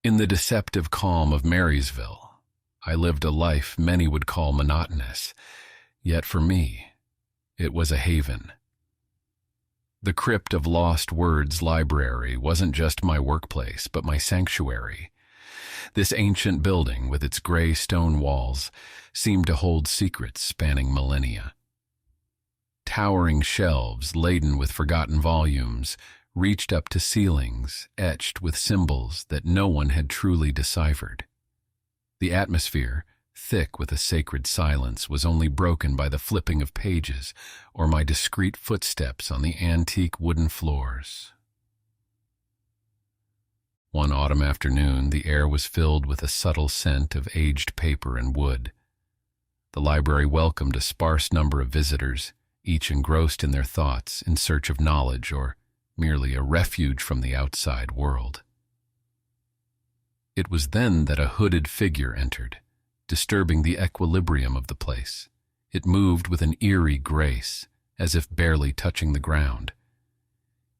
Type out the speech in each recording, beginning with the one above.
In the deceptive calm of Marysville, I lived a life many would call monotonous, yet for me, it was a haven. The Crypt of Lost Words library wasn't just my workplace, but my sanctuary. This ancient building, with its gray stone walls, seemed to hold secrets spanning millennia. Towering shelves laden with forgotten volumes reached up to ceilings etched with symbols that no one had truly deciphered. The atmosphere, thick with a sacred silence, was only broken by the flipping of pages or my discreet footsteps on the antique wooden floors. One autumn afternoon, the air was filled with a subtle scent of aged paper and wood. The library welcomed a sparse number of visitors, each engrossed in their thoughts, in search of knowledge or merely a refuge from the outside world. It was then that a hooded figure entered, disturbing the equilibrium of the place. It moved with an eerie grace, as if barely touching the ground.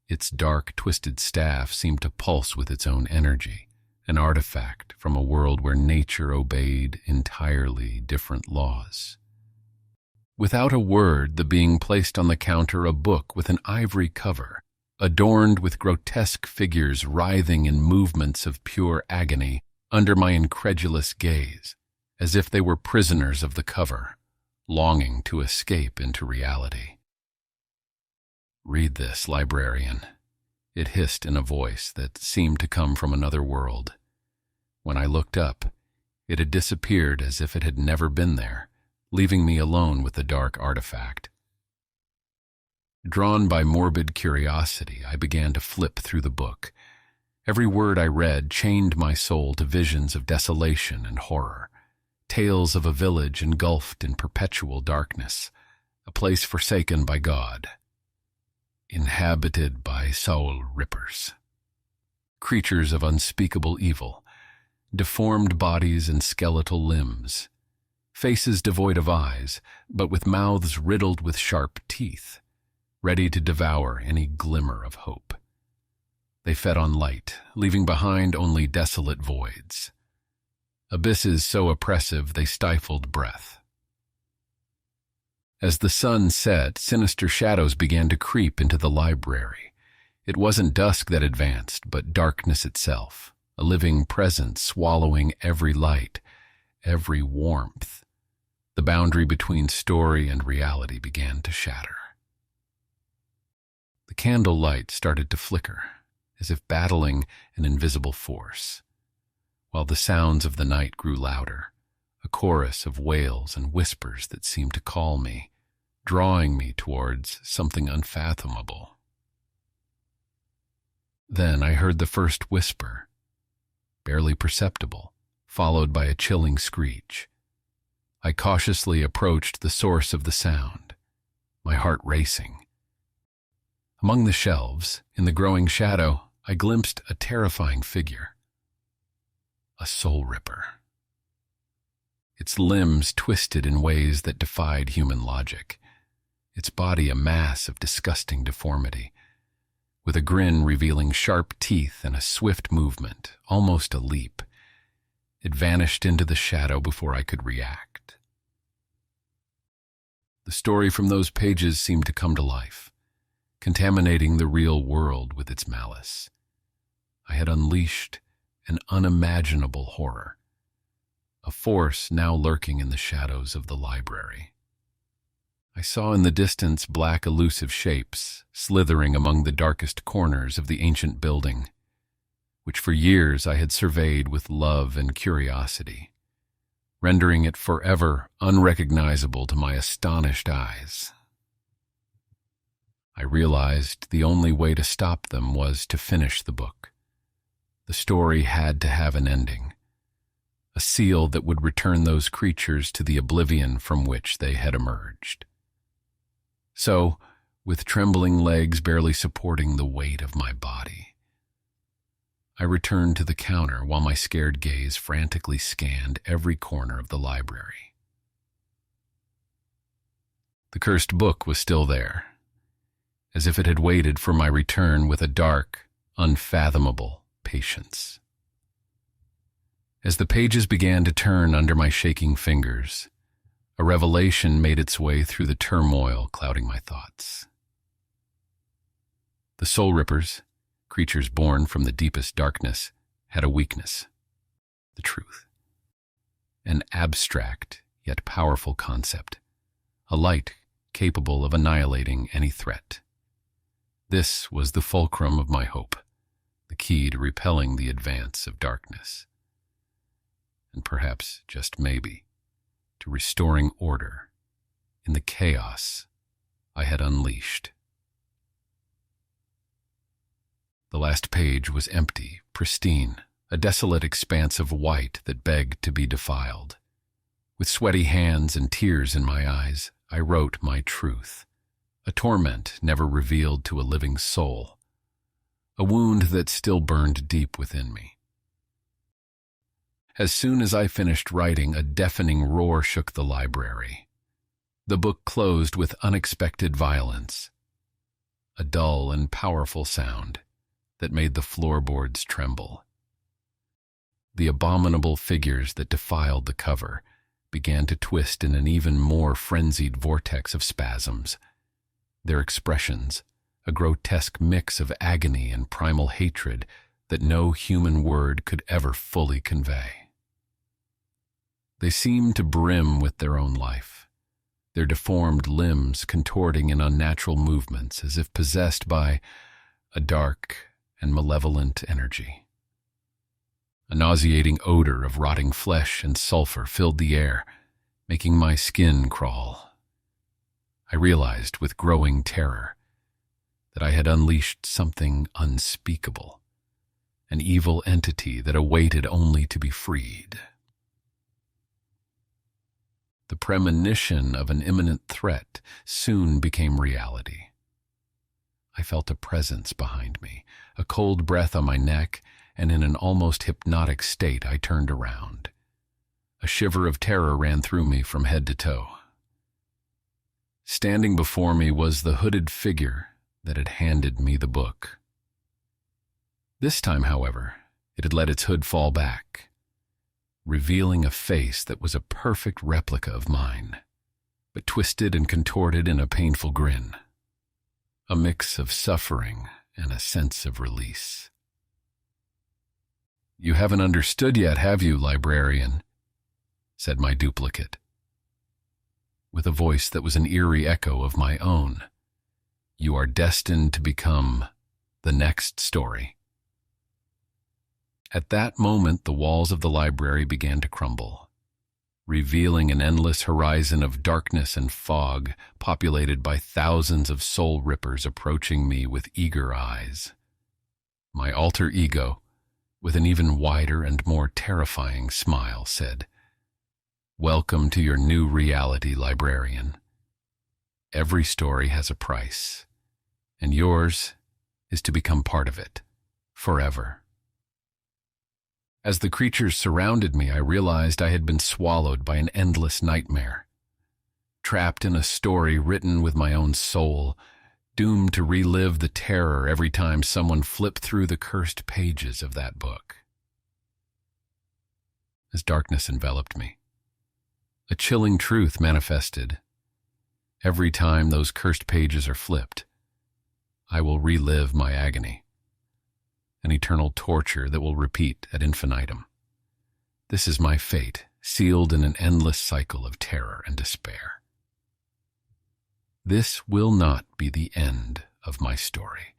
Its dark, twisted staff seemed to pulse with its own energy, an artifact from a world where nature obeyed entirely different laws. Without a word, the being placed on the counter a book with an ivory cover, adorned with grotesque figures writhing in movements of pure agony under my incredulous gaze, as if they were prisoners of the cover, longing to escape into reality. "Read this, librarian," it hissed in a voice that seemed to come from another world. When I looked up, it had disappeared as if it had never been there, leaving me alone with the dark artifact. Drawn by morbid curiosity, I began to flip through the book. Every word I read chained my soul to visions of desolation and horror, tales of a village engulfed in perpetual darkness, a place forsaken by God, inhabited by soul rippers, creatures of unspeakable evil, deformed bodies and skeletal limbs, faces devoid of eyes, but with mouths riddled with sharp teeth, ready to devour any glimmer of hope. They fed on light, leaving behind only desolate voids. Abysses so oppressive they stifled breath. As the sun set, sinister shadows began to creep into the library. It wasn't dusk that advanced, but darkness itself, a living presence swallowing every light, every warmth. The boundary between story and reality began to shatter. The candle light started to flicker, as if battling an invisible force, while the sounds of the night grew louder, a chorus of wails and whispers that seemed to call me, drawing me towards something unfathomable. Then I heard the first whisper, barely perceptible, followed by a chilling screech. I cautiously approached the source of the sound, my heart racing. Among the shelves, in the growing shadow, I glimpsed a terrifying figure. A soul ripper. Its limbs twisted in ways that defied human logic, its body a mass of disgusting deformity, with a grin revealing sharp teeth and a swift movement, almost a leap. It vanished into the shadow before I could react. The story from those pages seemed to come to life, contaminating the real world with its malice. I had unleashed an unimaginable horror, a force now lurking in the shadows of the library. I saw in the distance black elusive shapes slithering among the darkest corners of the ancient building, which for years I had surveyed with love and curiosity, rendering it forever unrecognizable to my astonished eyes. I realized the only way to stop them was to finish the book. The story had to have an ending, a seal that would return those creatures to the oblivion from which they had emerged. So, with trembling legs barely supporting the weight of my body, I returned to the counter while my scared gaze frantically scanned every corner of the library. The cursed book was still there, as if it had waited for my return with a dark, unfathomable patience. As the pages began to turn under my shaking fingers, a revelation made its way through the turmoil clouding my thoughts. The soul rippers, creatures born from the deepest darkness, had a weakness: the truth. An abstract yet powerful concept, a light capable of annihilating any threat. This was the fulcrum of my hope, the key to repelling the advance of darkness, and perhaps, just maybe, to restoring order in the chaos I had unleashed. The last page was empty, pristine, a desolate expanse of white that begged to be defiled. With sweaty hands and tears in my eyes, I wrote my truth, a torment never revealed to a living soul, a wound that still burned deep within me. As soon as I finished writing, a deafening roar shook the library. The book closed with unexpected violence, a dull and powerful sound that made the floorboards tremble. The abominable figures that defiled the cover began to twist in an even more frenzied vortex of spasms, their expressions a grotesque mix of agony and primal hatred that no human word could ever fully convey. They seemed to brim with their own life, their deformed limbs contorting in unnatural movements as if possessed by a dark and malevolent energy. A nauseating odor of rotting flesh and sulfur filled the air, making my skin crawl. I realized with growing terror that I had unleashed something unspeakable, an evil entity that awaited only to be freed. The premonition of an imminent threat soon became reality. I felt a presence behind me, a cold breath on my neck, and in an almost hypnotic state I turned around. A shiver of terror ran through me from head to toe. Standing before me was the hooded figure that had handed me the book. This time, however, it had let its hood fall back, revealing a face that was a perfect replica of mine, but twisted and contorted in a painful grin, a mix of suffering and a sense of release. "You haven't understood yet, have you, librarian?" said my duplicate, with a voice that was an eerie echo of my own. "You are destined to become the next story." At that moment, the walls of the library began to crumble, revealing an endless horizon of darkness and fog populated by thousands of soul rippers approaching me with eager eyes. My alter ego, with an even wider and more terrifying smile, said, "Welcome to your new reality, librarian. Every story has a price, and yours is to become part of it, forever." As the creatures surrounded me, I realized I had been swallowed by an endless nightmare, trapped in a story written with my own soul, doomed to relive the terror every time someone flipped through the cursed pages of that book. As darkness enveloped me, a chilling truth manifested. Every time those cursed pages are flipped, I will relive my agony, an eternal torture that will repeat ad infinitum. This is my fate, sealed in an endless cycle of terror and despair. This will not be the end of my story,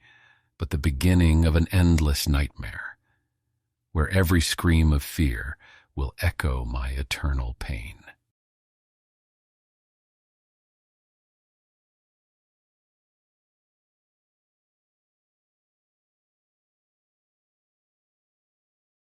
but the beginning of an endless nightmare, where every scream of fear will echo my eternal pain.